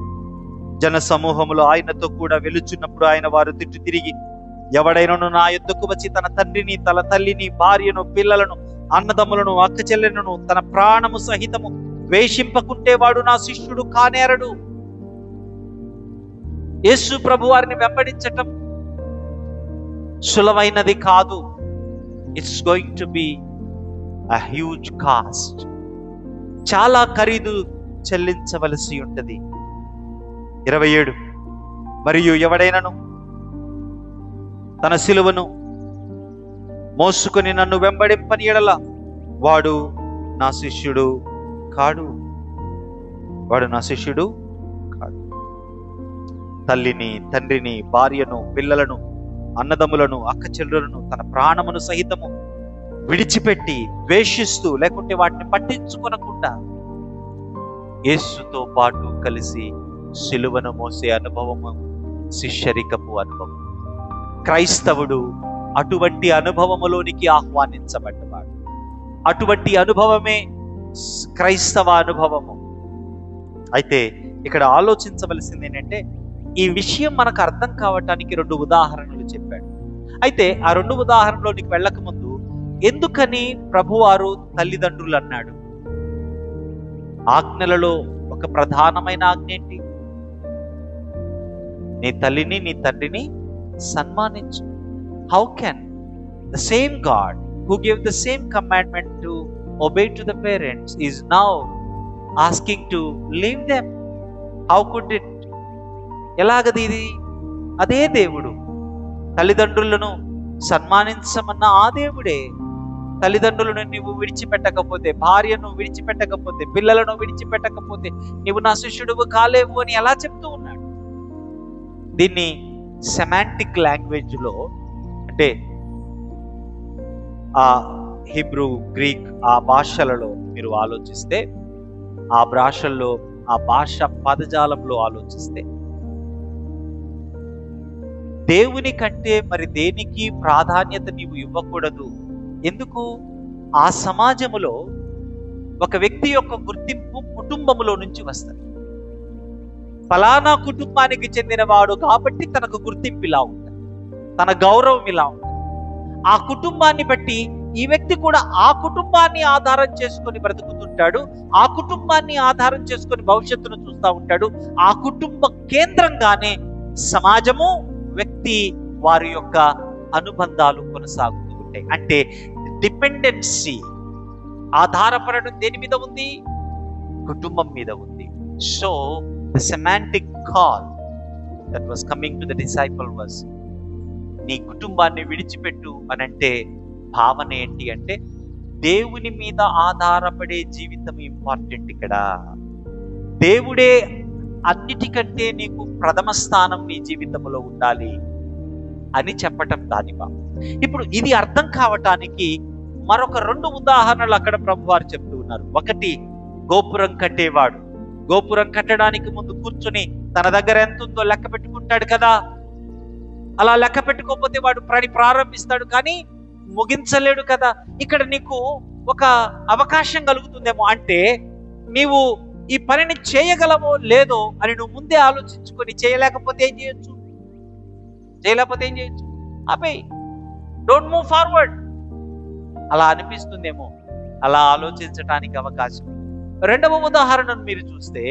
జన సమూహములో ఆయనతో కూడా వెలుచున్నప్పుడు ఆయన వారు తిరిగి, ఎవడైనను నా యొద్దకు వచ్చి తన తండ్రిని, తన తల్లిని, భార్యను, పిల్లలను, అన్నదమ్ములను, అక్క చెల్లెలను, తన ప్రాణము సహితము ద్వేషింపకుంటే వాడు నా శిష్యుడు కానేరడు. యేసు ప్రభు వారిని వెంబడించటం సులభమైనది కాదు. It's going to be a huge cost. చాలా ఖరీదు చెల్లించవలసి ఉంటది. 27, మరియు ఎవడైనను తన సిలువను మోసుకొని నన్ను వెంబడింపని ఎడల వాడు నా శిష్యుడు కాడు. తల్లిని, తండ్రిని, భార్యను, పిల్లలను, అన్నదమ్ములను, అక్క చెల్లెలను, తన ప్రాణమును సహితము విడిచిపెట్టి ద్వేషిస్తూ, లేకుంటే వాటిని పట్టించుకొనకుండా యేసుతో పాటు కలిసి సిలువను మోసే అనుభవము శిష్యరికపు అనుభవం. క్రైస్తవుడు అటువంటి అనుభవములోనికి ఆహ్వానించబడ్డవాడు. అటువంటి అనుభవమే క్రైస్తవ అనుభవము. అయితే ఇక్కడ ఆలోచించవలసింది ఏంటంటే ఈ విషయం మనకు అర్థం కావటానికి 2 ఉదాహరణలు చెప్పాడు. అయితే ఆ 2 ఉదాహరణలోనికి వెళ్ళక ముందు ఎందుకని ప్రభువారు తల్లిదండ్రులు అన్నాడు? ఆజ్ఞలలో ఒక ప్రధానమైన ఆజ్ఞ ఏంటి? నీ తల్లిని నీ తండ్రిని సన్మానించు. How can the same god who gave the same commandment to obey to the parents is now asking to leave them? How could it? ఎలాగది ఇది? అదే దేవుడు తల్లిదండ్రులను సన్మానించమన్న ఆ దేవుడే తల్లిదండ్రులను నువ్వు విడిచిపెట్టకపోతే, భార్యను విడిచిపెట్టకపోతే, పిల్లలను విడిచిపెట్టకపోతే నీవు నా శిష్యుడువు కాలేవు అని ఎలా చెప్తూ ఉన్నాడు? దీన్ని సెమాంటిక్ లాంగ్వేజ్ లో, అంటే ఆ హిబ్రూ, గ్రీక్ ఆ భాషలలో మీరు ఆలోచిస్తే, ఆ భాషల్లో ఆ భాష పదజాలంలో ఆలోచిస్తే, దేవుని కంటే మరి దేనికి ప్రాధాన్యత నీవు ఇవ్వకూడదు. ఎందుకు? ఆ సమాజములో ఒక వ్యక్తి యొక్క గుర్తింపు కుటుంబములో నుంచి వస్తుంది. ఫలానా కుటుంబానికి చెందినవాడు కాబట్టి తనకు గుర్తింపు ఇలా ఉంటుంది, తన గౌరవం ఇలా ఉంటుంది. ఆ కుటుంబాన్ని బట్టి ఈ వ్యక్తి కూడా ఆ కుటుంబాన్ని ఆధారం చేసుకొని బ్రతుకుతుంటాడు, ఆ కుటుంబాన్ని ఆధారం చేసుకొని భవిష్యత్తును చూస్తూ ఉంటాడు. ఆ కుటుంబ కేంద్రంగానే సమాజము, వ్యక్తి, వారి యొక్క అనుబంధాలు కొనసాగుతూ ఉంటాయి. అంటే డిపెండెన్సీ, ఆధారపడడం దేని మీద ఉంది? కుటుంబం మీద ఉంది. So the semantic call that was coming to the disciple was, నీ కుటుంబాన్ని విడిచిపెట్టు అని అంటే భావన ఏంటి అంటే దేవుని మీద ఆధారపడే జీవితం ఇంపార్టెంట్. ఇక్కడ దేవుడే అన్నిటికంటే నీకు ప్రథమ స్థానం నీ జీవితంలో ఉండాలి అని చెప్పటం దాని భావం. ఇప్పుడు ఇది అర్థం కావటానికి మరొక 2 ఉదాహరణలు అక్కడ ప్రభువారు చెప్తూ ఉన్నారు. ఒకటి, గోపురం కట్టేవాడు గోపురం కట్టడానికి ముందు కూర్చొని తన దగ్గర ఎంత ఉందో లెక్క పెట్టుకుంటాడు కదా. అలా లెక్క పెట్టుకోకపోతే వాడు పని ప్రారంభిస్తాడు కానీ ముగించలేడు కదా. ఇక్కడ నీకు ఒక అవకాశం కలుగుతుందేమో, అంటే నీవు ఈ పనిని చేయగలవో లేదో అని నువ్వు ముందే ఆలోచించుకొని, చేయలేకపోతే ఏం చేయొచ్చు? ఆపేయ్, డోంట్ మూవ్ ఫార్వర్డ్. అలా అనిపిస్తుందేమో, అలా ఆలోచించటానికి అవకాశం. 2వ ఉదాహరణను మీరు చూస్తే,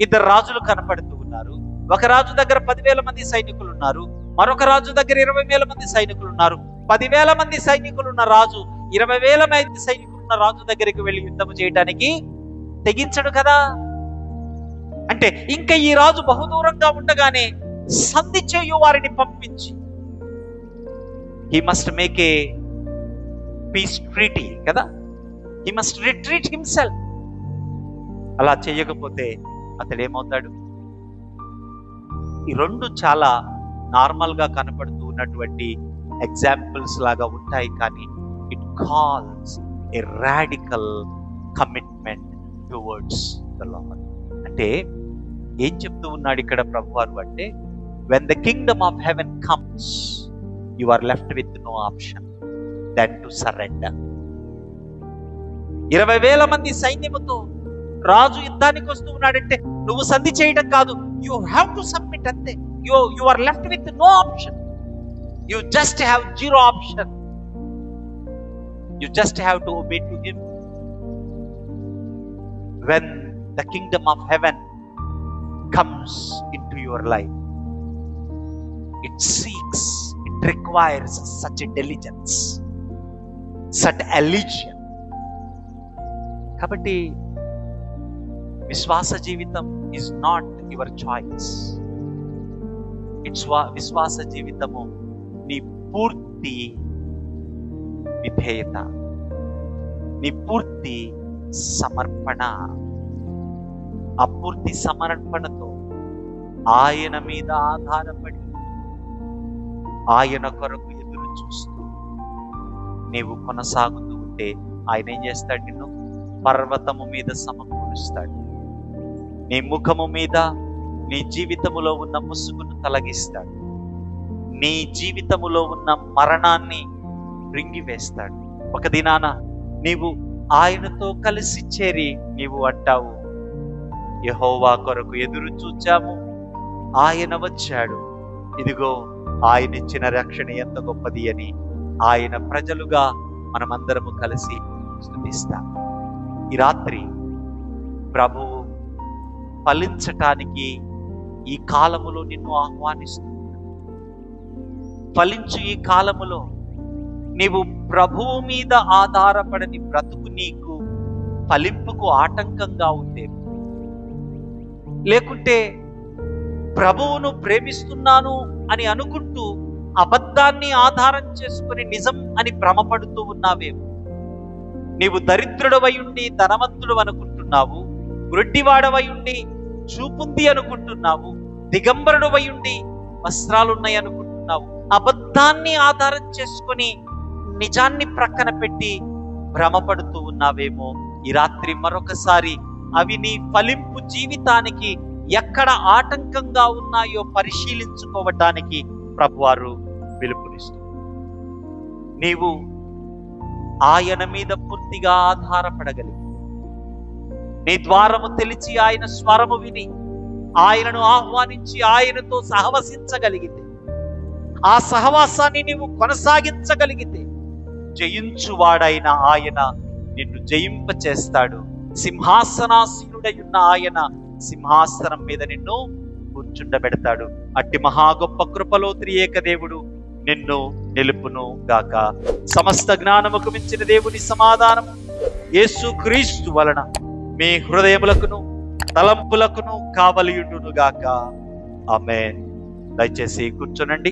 2 రాజులు కనపడుతూ ఉన్నారు. ఒక రాజు దగ్గర 10,000 మంది సైనికులు ఉన్నారు, మరొక రాజు దగ్గర 20,000 మంది సైనికులు ఉన్నారు. 10,000 మంది సైనికులున్న రాజు 20,000 మంది సైనికులున్న రాజు దగ్గరికి వెళ్ళి యుద్ధం చేయడానికి తెగించడు కదా. అంటే ఇంకా ఈ రాజు బహుదూరంగా ఉండగానే సంధి చేయు వారిని పంపించి, he must make a piece treaty కదా, హీ మస్ట్ రిట్రీట్ హిమ్సెల్ఫ్. అలా చేయకపోతే అతడు ఏమవుతాడు? ఈ 2 చాలా నార్మల్ గా కనపడుతూ ఉన్నటువంటి ఎగ్జాంపుల్స్ లాగా ఉంటాయి, కానీ it calls A radical commitment towards the lord. అంటే ఏం చెప్తూ ఉన్నాడు ఇక్కడ ప్రభువారు అంటే, when the kingdom of heaven comes, you are left with no option than to surrender. 20,000 మంది సైన్యముతో రాజు యుద్ధానికి వస్తూ ఉన్నాడంటే నువ్వు సంధి చేయడం కాదు, యు హ్యావ్ టు సబ్మిట్ అంతే. You are left with no option. You just have 0 option. You just have to obey to him. When the kingdom of heaven comes into your life, it seeks, it requires such a diligence, such allegiance. కాబట్టి విశ్వాస జీవితం is not your choice. విశ్వాస జీవితము నీ పూర్తి విధేయత, నీ పూర్తి సమర్పణ. ఆ పూర్తి సమర్పణతో ఆయన మీద ఆధారపడి, ఆయన కొరకు ఎదురు చూస్తూ నీవు కొనసాగుతూ ఉంటే ఆయన ఏం చేస్తాడు? నిన్ను పర్వతము మీద సమకూరుస్తాడు. నీ ముఖము మీద నీ జీవితములో ఉన్న ముసుగును తొలగిస్తాడు. నీ జీవితములో ఉన్న మరణాన్ని రింగివేస్తాడు. ఒక దినాన నీవు ఆయనతో కలిసి చేరి నీవు అంటావు, యెహోవా కొరకు ఎదురు చూచాము, ఆయన వచ్చాడు, ఇదిగో ఆయన ఇచ్చిన రక్షణ ఎంత గొప్పది అని ఆయన ప్రజలుగా మనమందరము కలిసి స్తుతిస్తాం. ఈ రాత్రి ప్రభువు ఫలించటానికి ఈ కాలములో నిన్ను ఆహ్వానిస్తున్నాడు. ఫలించు ఈ కాలములో నీవు ప్రభువు మీద ఆధారపడని బ్రతుకు నీకు ఫలింపుకు ఆటంకంగా ఉంటే, లేకుంటే ప్రభువును ప్రేమిస్తున్నాను అని అనుకుంటూ అబద్ధాన్ని ఆధారం చేసుకుని నిజం అని భ్రమపడుతూ ఉన్నావేమో. నీవు దరిద్రుడవై ఉండి ధనవంతుడు అనుకుంటున్నావు, గుడ్డివాడవై ఉండి చూపుంది అనుకుంటున్నావు, దిగంబరుడవై ఉండి వస్త్రాలున్నాయి అనుకుంటున్నావు. అబద్ధాన్ని ఆధారం చేసుకుని నిజాన్ని ప్రక్కన పెట్టి భ్రమపడుతూ ఉన్నావేమో. ఈ రాత్రి మరొకసారి అవి నీ ఫలింపు జీవితానికి ఎక్కడ ఆటంకంగా ఉన్నాయో పరిశీలించుకోవటానికి ప్రభువారు పిలుపునిస్తారు. నీవు ఆయన మీద పూర్తిగా ఆధారపడగలిగి, నీ ద్వారము తెలిసి ఆయన స్వరము విని ఆయనను ఆహ్వానించి ఆయనతో సహవసించగలిగితే, ఆ సహవాసాన్ని నీవు కొనసాగించగలిగితే, జయించువాడైన ఆయన నిన్ను జయింప చేస్తాడు. సింహాసనాసీనుడై ఉన్న ఆయన సింహాసనం మీద నిన్ను కూర్చుండబెడతాడు. అట్టి మహా గొప్ప కృపలో త్రియేక దేవుడు నిన్ను నిలుపును గాక. సమస్త జ్ఞానముకు మించిన దేవుని సమాధానం యేసు క్రీస్తు వలన మీ హృదయములకును తలంపులకును కావలియుండును గాక. ఆమేన్. దయచేసి కూర్చోనండి.